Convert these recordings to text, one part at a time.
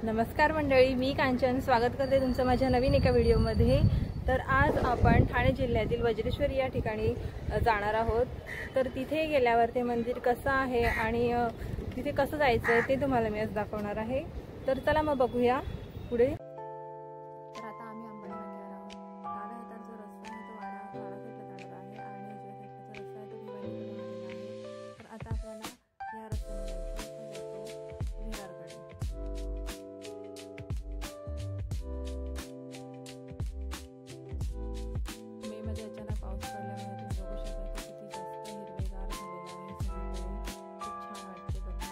नमस्कार मंडळी, मी कांचन स्वागत करते तुमचं माझ्या नवीन एका व्हिडिओमध्ये। तर आज आपण ठाणे जिल्ह्यातील वज्रेश्वरी या ठिकाणी जाणार आहोत। तर तिथे गेल्यावर ते मंदिर कसं आहे आणि तिथे कसं जायचं ते तुम्हाला मी आज दाखवणार आहे। तर चला मग बघूया पुढे। तर आता आम्ही अंबाडी नाक्यावर आहोत। डाव्या हाताचा जो रस्ता आहे तो वाडा साईडला जाणार आहे आणि उजव्या साईडचा रस्ता आहे तो भिवंडीकडे गेलेला आहे। तर आता आपल्याला या रस्त्याने जायचं विरारकडे। मे मध्ये अचानक पाऊस पडल्यामुळे तुम्ही बघू शकता किती जास्त हिरवेगार झालेला आहे सगळीकडे। खूप छान वाटते बघून।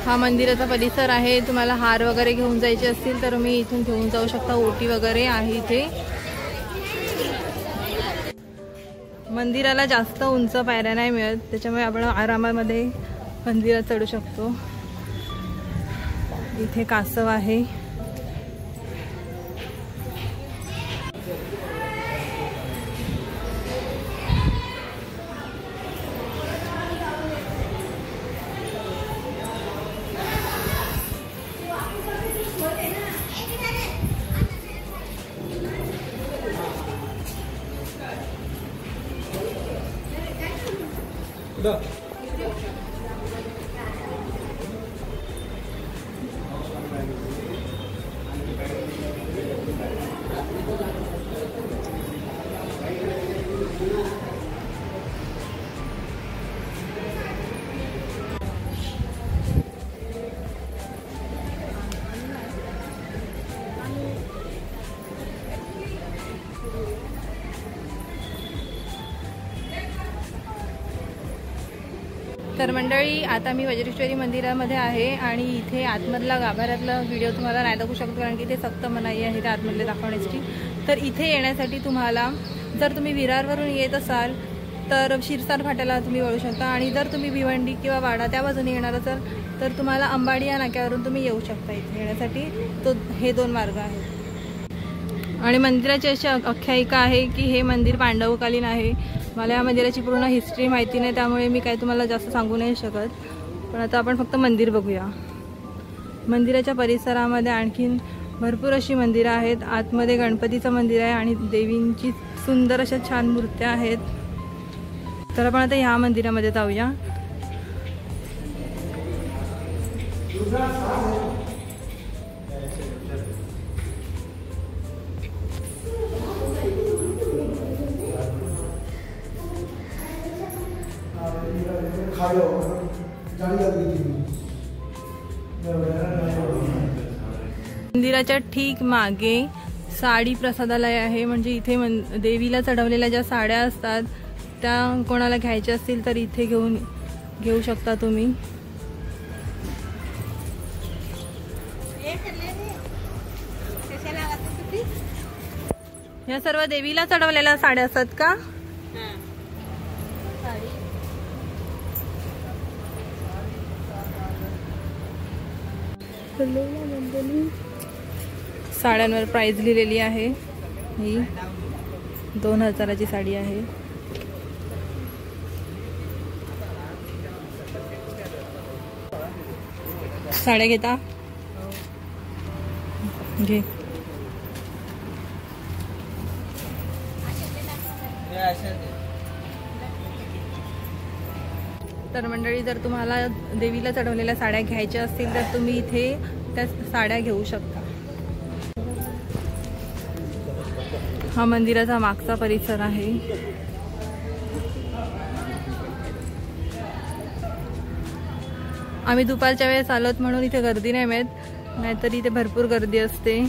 हा मंदिराचा परिसर आहे। तुम्हाला हार वगैरे घेऊन जायचे असतील तर मी इथून घेऊन जाऊ शकता। ओटी वगैरे आहे इथे। मंदिराला जास्त उंच पायऱ्या नाही मिळत, त्याच्यामुळे आपण आरामामध्ये मंदिरात चढू शकतो। इथे कासव आहे। तर मंडळी, आता मी वज्रेश्वरी मंदिरामध्ये आहे आणि इथे आतमधला गाभाऱ्यातला व्हिडिओ तुम्हाला नाही दाखवू शकतो, कारण की ते सक्त मनाई आहे ते आतमधले दाखवण्याची। तर इथे येण्यासाठी तुम्हाला, जर तुम्ही विरारवरून येत असाल तर शिरसार फाट्याला तुम्ही वळू शकता, आणि जर तुम्ही भिवंडी किंवा वाडा त्या बाजूने येणार असाल तर तुम्हाला अंबाडी या नाक्यावरून तुम्ही येऊ शकता। इथे येण्यासाठी हे दोन मार्ग आहेत। आणि मंदिराची अशी आख्यायिका आहे की हे मंदिर पांडवकालीन आहे। मला या मंदिराची पूर्ण हिस्ट्री माहिती नाही, त्यामुळे मी काही तुम्हाला जास्त सांगू नाही शकत। पण आता आपण फक्त मंदिर बघूया। मंदिराच्या परिसरामध्ये आणखीन भरपूर अशी मंदिरं आहेत। आतमध्ये गणपतीचं मंदिर आहे आणि देवींची सुंदर अशा छान मूर्त्या आहेत। तर आपण आता ह्या मंदिरामध्ये जाऊया। मंदिराच्या ठीक मागे साडी प्रसादालय आहे। म्हणजे इथे देवीला चढवलेल्या ज्या साड्या असतात त्या कोणाला घ्यायच्या असतील तर इथे घेऊ शकता तुम्ही। या सर्व देवीला चढवलेल्या साड्या असतात का? साड्यांवर प्राइस लिहिलेली आहे। ही 2000ची साडी आहे। साड्या घेता घे। तर मंडळी, जर तुम्हाला देवीला चढवलेल्या साड्या घ्यायच्या असतील तर तुम्ही इथे त्या साड्या घेऊ शकता। हा मंदिराचा मागचा परिसर आहे। आम्ही दुपारच्या वेळेस आलोत म्हणून इथे गर्दी नाही मिळत, नाहीतर इथे भरपूर गर्दी असते।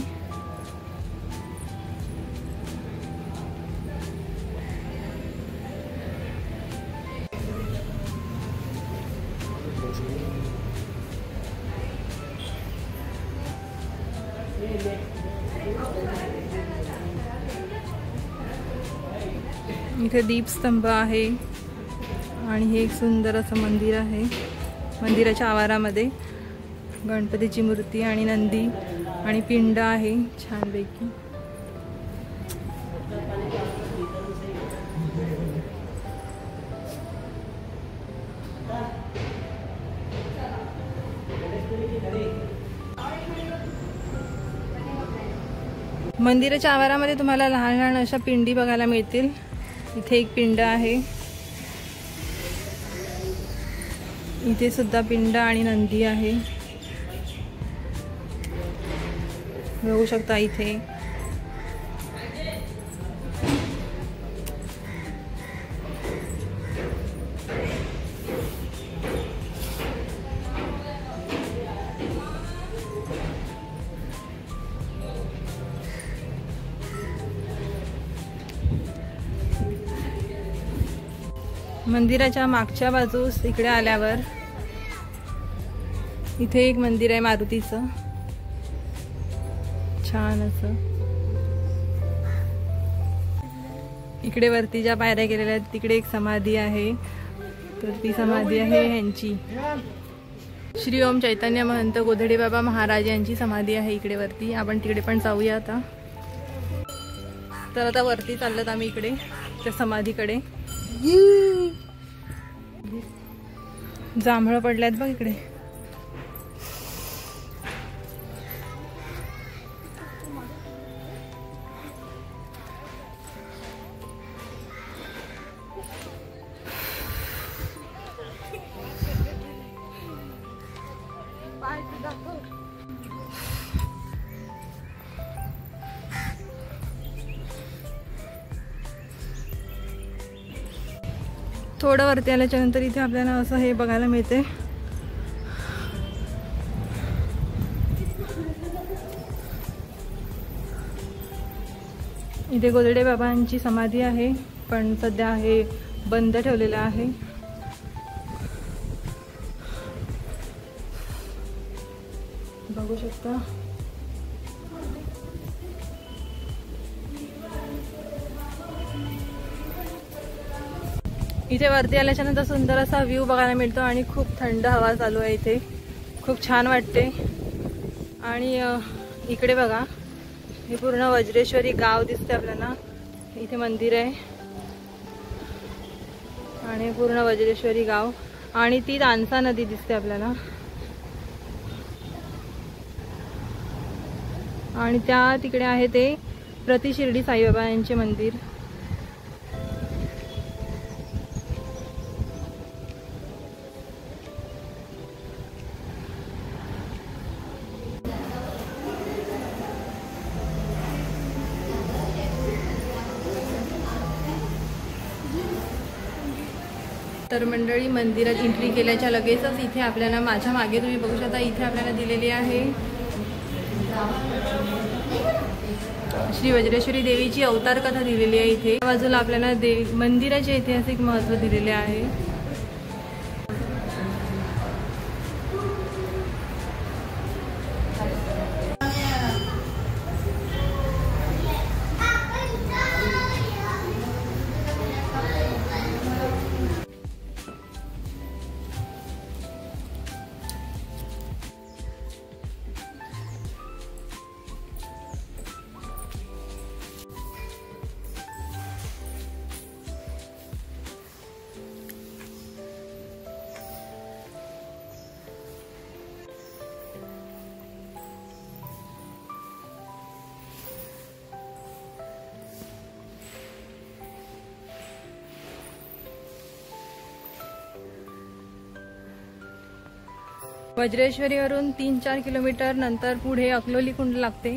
इथे दीपस्तंभ आहे आणि हे एक सुंदर असं मंदिर आहे। मंदिराच्या आवारामध्ये गणपतीची मूर्ती आणि नंदी आणि पिंड आहे छानपैकी. मंदिराच्या आवारामध्ये तुम्हाला लहान लहान अशा पिंडी बघायला मिळतील. इथे एक पिंड आहे, इथे सुद्धा पिंड आणि नंदी आहे, बघू शकता इथे. मंदिराच्या मागच्या बाजूस इकडे आल्यावर इथे एक मंदिर आहे मारुतीचं, छान असं. इकडे वरती ज्या पायऱ्या गेलेल्या आहेत तिकडे एक समाधी आहे, तर ती समाधी आहे ह्यांची श्री ओम चैतन्य महंत गोधडे बाबा महाराज यांची समाधी आहे इकडे वरती. आपण तिकडे पण जाऊया आता. तर आता वरती चाललोत आम्ही इकडे त्या समाधीकडे. जांभळं पडल्यात बघ इकडे. थोडं वरती आल्याच्या नंतर इथे आपल्याला असं हे बघायला मिळते. इथे गोधडे बाबांची समाधी आहे, पण सध्या हे बंद ठेवलेलं आहे. बघू शकता. इथे वरती आल्याच्या नंतर सुंदर असा व्ह्यू बघायला मिळतो आणि खूप थंड हवा चालू आहे इथे, खूप छान वाटते. आणि इकडे बघा, हे पूर्ण वज्रेश्वरी गाव दिसते आपल्याला. इथे मंदिर आहे आणि पूर्ण वज्रेश्वरी गाव आणि ती तानसा नदी दिसते आपल्याला. आणि त्या तिकडे आहे ते प्रति शिर्डी साईबाबा यांचे मंदिर. तर मंडळी, मंदिरात एंट्री केल्याच्या लगेचच इथे आपल्याला माझ्या मागे तुम्ही बघू शकता, इथे आपल्याला दिलेली आहे श्री वज्रेश्वरी देवीची अवतार कथा दिलेली आहे. इथे बाजूला आपल्याला मंदिराचे ऐतिहासिक महत्त्व दिलेले आहे. वज्रेश्वरीवरून 3-4 किलोमीटर नंतर पुढे अकलोली कुंड लागते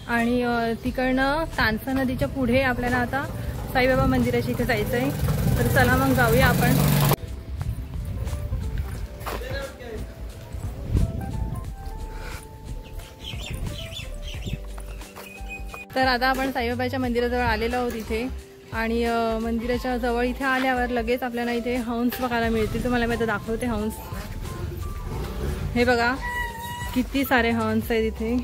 आणि तिकडनं तानसा नदीच्या पुढे आपल्याला आता साईबाबा मंदिराच्या इथे जायचं आहे. तर चला मग जाऊया आपण. तर आता आपण साईबाबाच्या मंदिराजवळ आलेलो आहोत इथे. आणि मंदिराच्या जवळ इथे आल्यावर लगेच आपल्याला इथे हंस बघायला मिळतील. तुम्हाला मी आता दाखवते हंस. हे बघा किती सारे हंस आहेत इथे.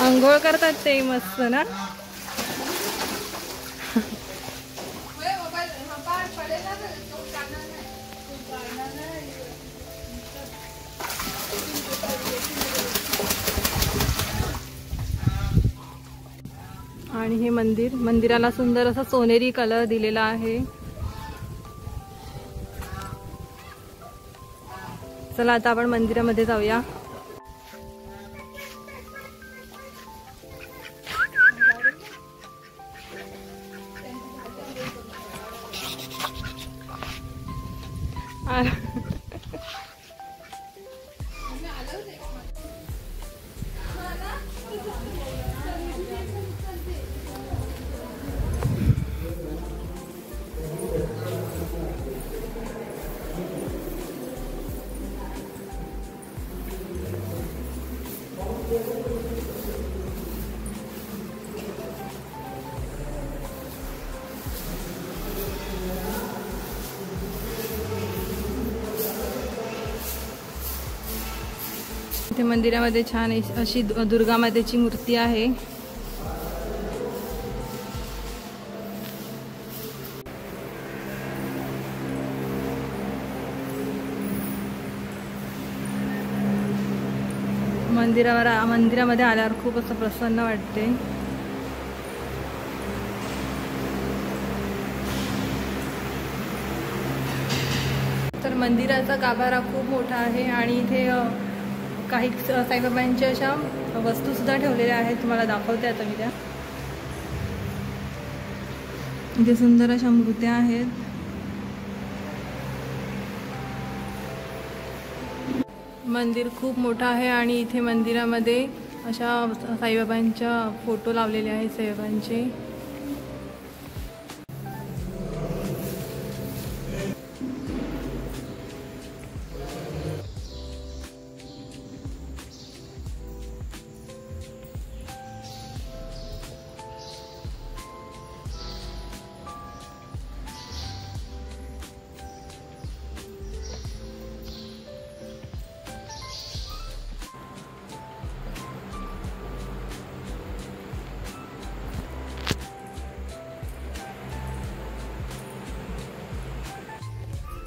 अंघोळ करतात ते मस्त ना. आणि हे मंदिराला सुंदर असा सोनेरी कलर दिलेला आहे. चला आता आपण मंदिरामध्ये जाऊया. इथे मंदिरामध्ये छान अशी दुर्गा मातेची मूर्ती आहे. मंदिरामध्ये आल्यावर खूप असं प्रसन्न वाटते. तर मंदिराचा गाभारा खूप मोठा आहे आणि इथे काही साईबाबांच्या अशा वस्तू सुद्धा ठेवलेल्या आहेत. तुम्हाला दाखवते आता मी त्या. इथे सुंदर अशा मूर्त्या आहेत. मंदिर खूप मोठं आहे आणि इथे मंदिरामध्ये अशा साईबाबांच्या फोटो लावलेले आहेत साईबाबांचे.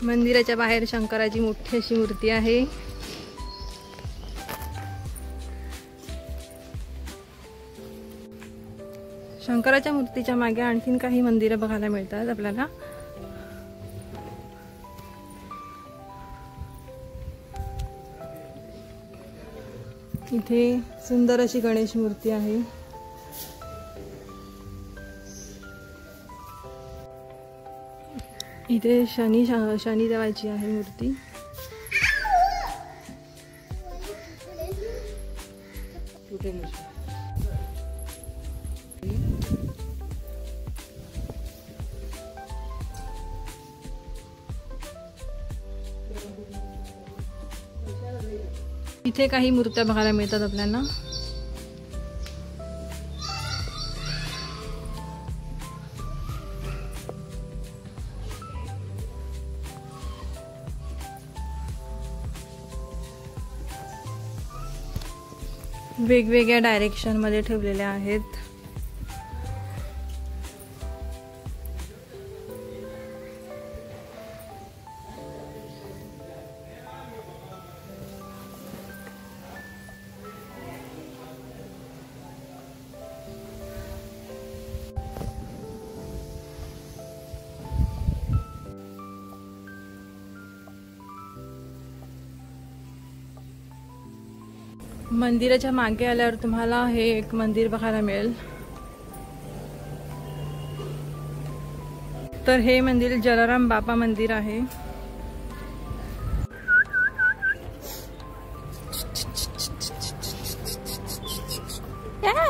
मंदिराच्या बाहेर शंकराची मोठी अशी मूर्ती आहे. शंकराच्या मूर्तीच्या मागे आणखीन काही मंदिरं बघायला मिळतात आपल्याला. इथे सुंदर अशी गणेश मूर्ती आहे. इथे शनिदेवाची आहे मूर्ती. इथे काही मूर्त्या बघायला मिळतात आपल्याला. वेगवेगळ्या डायरेक्शन मध्ये ठेवलेल्या आहेत. मंदिराच्या मागे आल्यावर तुम्हाला हे एक मंदिर बघायला मिळेल. तर हे मंदिर जलाराम बापा मंदिर आहे.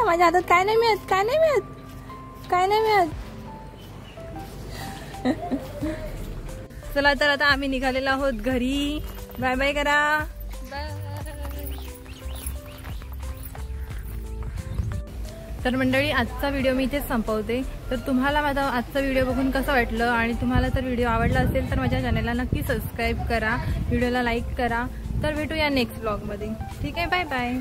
माझ्या हातात काय नाही मिळत, काय नाही मिळत, काय नाही मिळत. चला तर आता आम्ही निघालेलो आहोत घरी. बाय बाय करा. तर मंडळी आजचा व्हिडिओ मी इथेच संपवते. तर तुम्हाला माझा आजचा व्हिडिओ बघून कसं वाटलं आणि तुम्हाला जर व्हिडिओ आवडला असेल तर माझ्या चॅनलला नक्की सबस्क्राईब करा, व्हिडिओला लाईक करा. तर भेटूया नेक्स्ट ब्लॉगमध्ये. ठीक आहे, बाय बाय.